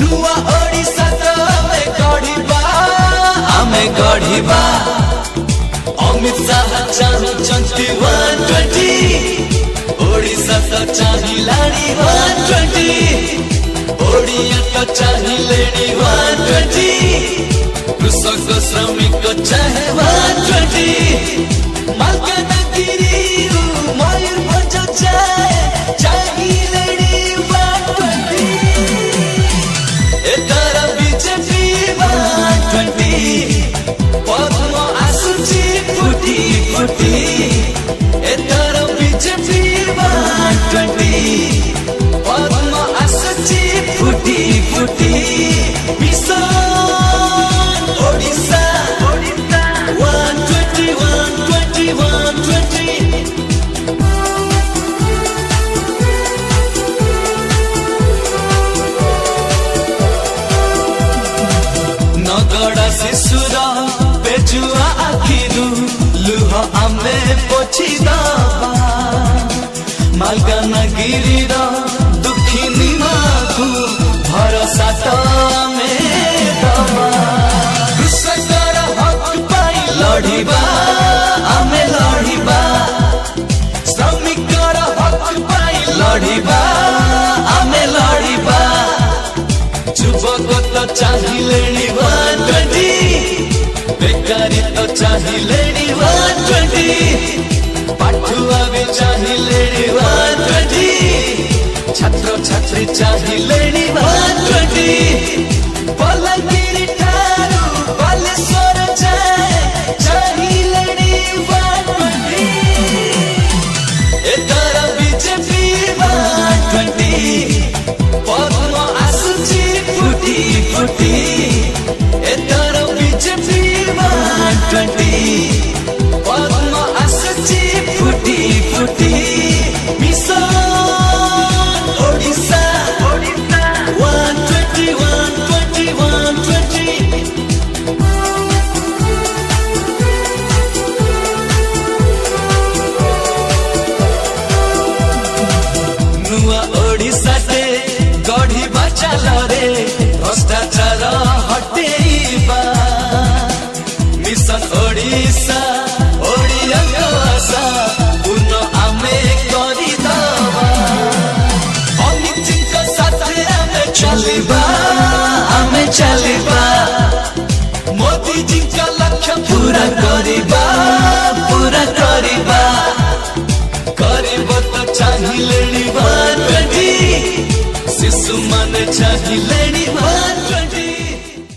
नुआ ओडिशा तो आमे गढ़िबा अमित शाह चाहुचंती 120 ओडिशा तो चाहिलानी 120 ओडिया तो चाहिलेनी 120 कृषक श्रमिक चाहे 120 मालकानगिरी मयूरभंज चाहिलेनी 120 एतर बीजेपी 120 पद्म आसुची फुटी फुटी एतर बीजेपी 120 पद्म आसुची फुटी फुटी मिशन ओडिशा 120 120 120 नगड़ा शिशुर बेजुआ आखिरु लुह आमे पोछि दबा मालकानगिरी दुखिनी माखु भरोसा तो आमे दबा कृषकर हक पाई लड़िबा आमे लड़िबा श्रमिकर हक पाई लड़िबा आमे लड़िबा युवक तो चाहिलेनी 120 बेकारी तो चाहिलेनी 120 पाठुआ भी चाहिलेनी 120 छात्र छात्री चाहिलेनी 120 बलांगीर ठारू बालेश्वर जाए चाहिलेनी 120 एतर बीजेपी 120 पद्म आसुची फुटी फुटी एतर बीजेपी 120 पद्म आसुची फुटी फुटी मिशन ओडिशा 120 120 120 नुआ ओडिशा ते गढ़िबा चालरे भ्रष्टाचार हटेइबा मिशन ओडिशा ओडिया आशा पूर्ण आमे करिदबा अमित जीको साथे आमे चलिबा मोदी जी का लक्ष्य पूरा करिबा करिब तो चाहिलेनी 120 शिशु माने चाहिए